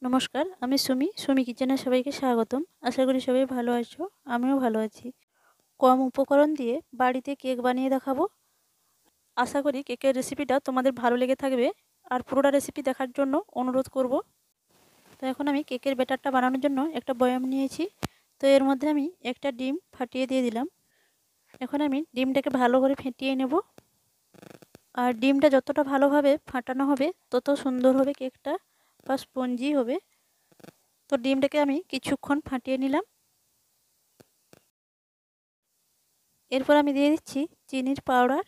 নমস্কার, আমি সুমি কিচেনে সবাইকে স্বাগতম। আশা করি সবাই ভালো আছো, আমিও ভালো আছি। কম উপকরণ দিয়ে বাড়িতে কেক বানিয়ে দেখাবো। আশা করি কেকের রেসিপিটা তোমাদের ভালো লেগে থাকবে, আর পুরোটা রেসিপি দেখার জন্য অনুরোধ করব। তো এখন আমি কেকের ব্যাটারটা বানানোর জন্য একটা বয়াম নিয়েছি। তো এর মধ্যে আমি একটা ডিম ফাটিয়ে দিয়ে দিলাম। এখন আমি ডিমটাকে ভালো করে ফেটিয়ে নেব। আর ডিমটা যতটা ভালোভাবে ফাটানো হবে তত সুন্দর হবে কেকটা, বা স্পঞ্জি হবে। তো ডিমটাকে আমি কিছুক্ষণ ফাটিয়ে নিলাম। এরপর আমি দিয়ে দিচ্ছি চিনির পাউডার।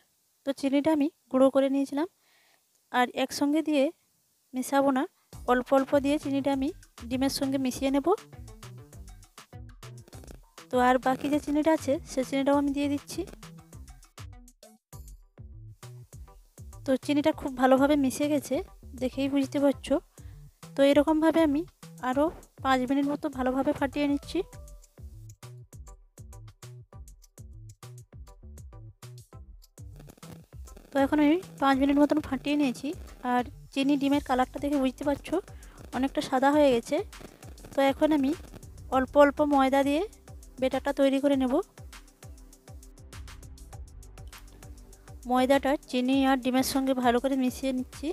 তো চিনিটা আমি গুঁড়ো করে নিয়েছিলাম, আর একসঙ্গে দিয়ে মেশাবো না, অল্প অল্প দিয়ে চিনিটা আমি ডিমের সঙ্গে মিশিয়ে নেব। তো আর বাকি যে চিনিটা আছে সে চিনিটাও আমি দিয়ে দিচ্ছি। তো চিনিটা খুব ভালোভাবে মিশে গেছে, দেখেই বুঝতে পারছো। তো এরকমভাবে আমি আরও 5 মিনিট মতো ভালোভাবে ফাটিয়ে নিচ্ছি। তো এখন আমি 5 মিনিট মতন ফাটিয়ে নিয়েছি, আর চিনি ডিমের কালারটা দেখে বুঝতে পারছো অনেকটা সাদা হয়ে গেছে। তো এখন আমি অল্প অল্প ময়দা দিয়ে ব্যাটারটা তৈরি করে নেব। ময়দাটা চিনি আর ডিমের সঙ্গে ভালো করে মিশিয়ে নিচ্ছি।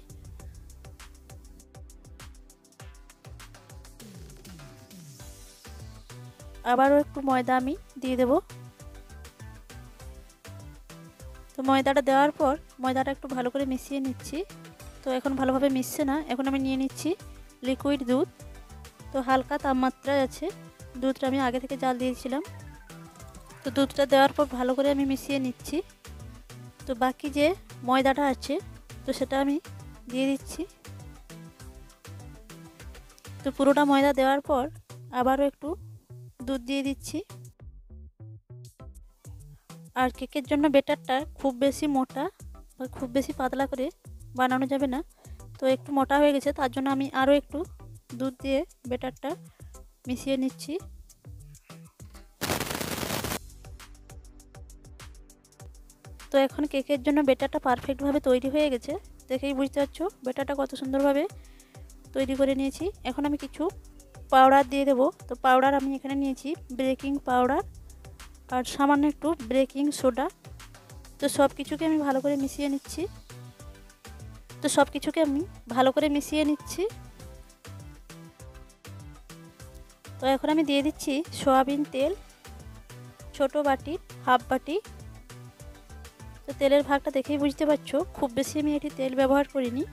আবারও একটু ময়দা আমি দিয়ে দেব। তো ময়দাটা দেওয়ার পর ময়দাটা একটু ভালো করে মিশিয়ে নিচ্ছি। তো এখন ভালোভাবে মিশছে না, এখন আমি নিয়ে নিচ্ছি লিকুইড দুধ। তো হালকা তাপমাত্রায় আছে, দুধটা আমি আগে থেকে জাল দিয়েছিলাম। তো দুধটা দেওয়ার পর ভালো করে আমি মিশিয়ে নিচ্ছি। তো বাকি যে ময়দাটা আছে তো সেটা আমি দিয়ে দিচ্ছি। তো পুরোটা ময়দা দেওয়ার পর আবারও একটু দুধ দিয়ে দিচ্ছি। আর কেকের জন্য ব্যাটারটা খুব বেশি মোটা বা খুব বেশি পাতলা করে বানানো যাবে না। তো একটু মোটা হয়ে গেছে, তার জন্য আমি আরও একটু দুধ দিয়ে ব্যাটারটা মিশিয়ে নিচ্ছি। তো এখন কেকের জন্য ব্যাটারটা পারফেক্টভাবে তৈরি হয়ে গেছে, দেখেই বুঝতে পারছো ব্যাটারটা কত সুন্দরভাবে তৈরি করে নিয়েছি। এখন আমি কিছু পাউডার দিয়ে দেবো। তো পাউডার আমি এখানে নিয়েছি বেকিং পাউডার আর সামান্য একটু বেকিং সোডা। তো সব কিছুকে আমি ভালো করে মিশিয়ে নিচ্ছি। তো এখন আমি দিয়ে দিচ্ছি সয়াবিন তেল, ছোট বাটি হাফ বাটি। তো তেলের ভাগটা দেখেই বুঝতে পারছো খুব বেশি আমি এটি তেল ব্যবহার করিনি।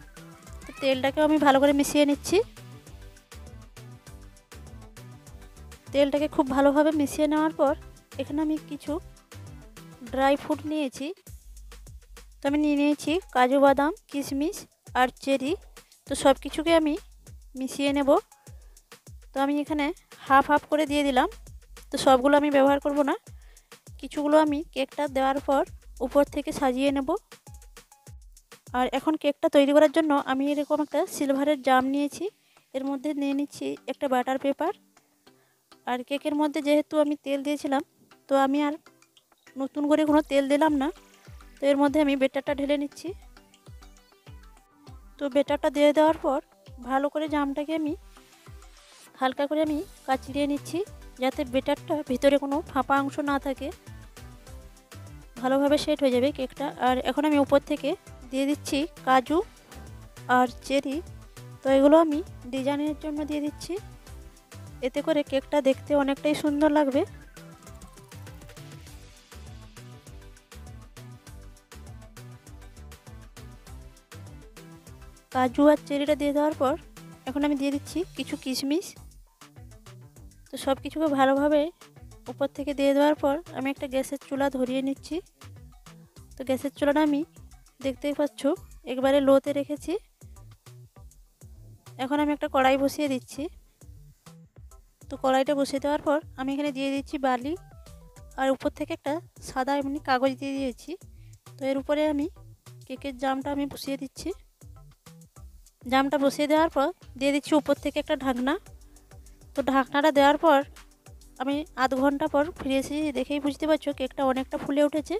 তো তেলটাকেও আমি ভালো করে মিশিয়ে নিচ্ছি। তেলটাকে খুব ভালোভাবে মিশিয়ে নেওয়ার পর এখানে আমি কিছু ড্রাই ফ্রুট নিয়েছি। তো আমি নিয়ে নিয়েছি কাজু বাদাম, কিশমিশ আর চেরি। তো সব কিছুকে আমি মিশিয়ে নেব। তো আমি এখানে হাফ হাফ করে দিয়ে দিলাম। তো সবগুলো আমি ব্যবহার করব না, কিছুগুলো আমি কেকটা দেওয়ার পর উপর থেকে সাজিয়ে নেব। আর এখন কেকটা তৈরি করার জন্য আমি এরকম একটা সিলভারের জাম নিয়েছি, এর মধ্যে নিয়ে নিচ্ছি একটা বাটার পেপার। আর কেকের মধ্যে যেহেতু আমি তেল দিয়েছিলাম, তো আমি আর নতুন করে কোনো তেল দিলাম না। তো এর মধ্যে আমি ব্যাটারটা ঢেলে নিচ্ছি। তো ব্যাটারটা দিয়ে দেওয়ার পর ভালো করে জামটাকে আমি হালকা করে আমি কাচিয়ে নিচ্ছি, যাতে ব্যাটারটা ভিতরে কোনো ফাঁপা অংশ না থাকে, ভালোভাবে সেট হয়ে যাবে কেকটা। আর এখন আমি উপর থেকে দিয়ে দিচ্ছি কাজু আর চেরি। তো এগুলো আমি ডিজাইনের জন্য দিয়ে দিচ্ছি, এতে করে কেকটা দেখতে অনেকটাই সুন্দর লাগবে। কাজু আর চেরিটা দিয়ে দেওয়ার পর এখন আমি দিয়ে দিচ্ছি কিছু কিশমিশ। তো সব কিছুকে ভালোভাবে উপর থেকে দিয়ে দেওয়ার পর আমি একটা গ্যাসের চুলা ধরিয়ে নিচ্ছি। তো গ্যাসের চুলাটা আমি দেখতেই পাচ্ছ একবারে লোতে রেখেছি। এখন আমি একটা কড়াই বসিয়ে দিচ্ছি। তো কড়াইটা বসিয়ে দেওয়ার পর আমি এখানে দিয়ে দিচ্ছি বালি, আর উপর থেকে একটা সাদা এমনি কাগজ দিয়ে দিয়েছি। তো এর উপরে আমি কেকের জামটা আমি বসিয়ে দিচ্ছি। জামটা বসিয়ে দেওয়ার পর দিয়ে দিচ্ছি উপর থেকে একটা ঢাকনা। তো ঢাকনাটা দেওয়ার পর আমি আধ ঘন্টা পর ফিরে এসেছি, দেখেই বুঝতে পারছো কেকটা অনেকটা ফুলে উঠেছে।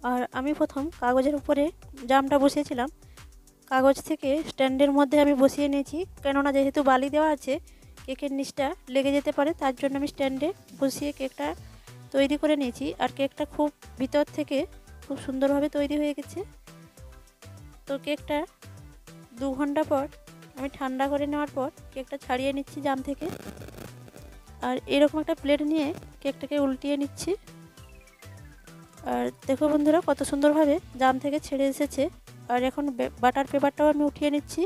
আর আমি প্রথম কাগজের উপরে জামটা বসিয়েছিলাম, কাগজ থেকে স্ট্যান্ডের মধ্যে আমি বসিয়ে নিয়েছি, কেননা যেহেতু বালি দেওয়া আছে কেকের নিচটা লেগে যেতে পারে, তার জন্য আমি স্ট্যান্ডে বসিয়ে কেকটা তৈরি করে নিয়েছি। আর কেকটা খুব ভিতর থেকে খুব সুন্দরভাবে তৈরি হয়ে গেছে। তো কেকটা 2 ঘন্টা পর আমি ঠান্ডা করে নেওয়ার পর কেকটা ছাড়িয়ে নিচ্ছি জাম থেকে। আর এরকম একটা প্লেট নিয়ে কেকটাকে উল্টিয়ে নিচ্ছি। আর দেখো বন্ধুরা কত সুন্দরভাবে জাম থেকে ছেড়ে এসেছে। আর এখন বাটার পেপারটাও আমি উঠিয়ে নিচ্ছি।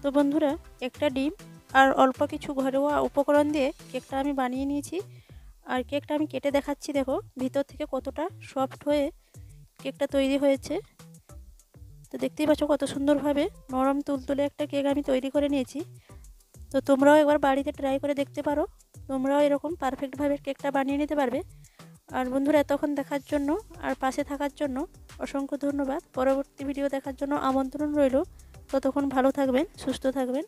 তো বন্ধুরা একটা ডিম আর অল্প কিছু ঘরোয়া উপকরণ দিয়ে কেকটা আমি বানিয়ে নিয়েছি। আর কেকটা আমি কেটে দেখাচ্ছি, দেখো ভিতর থেকে কতটা সফট হয়ে কেকটা তৈরি হয়েছে। তো দেখতেই পাচ্ছ কত সুন্দরভাবে নরম তুলতুলে একটা কেক আমি তৈরি করে নিয়েছি। তো তোমরাও একবার বাড়িতে ট্রাই করে দেখতে পারো, তোমরাও এরকম পারফেক্টভাবে কেকটা বানিয়ে নিতে পারবে। আর বন্ধুরা এতক্ষণ দেখার জন্য আর পাশে থাকার জন্য অসংখ্য ধন্যবাদ। পরবর্তী ভিডিও দেখার জন্য আমন্ত্রণ রইল। ততক্ষণ ভালো থাকবেন, সুস্থ থাকবেন।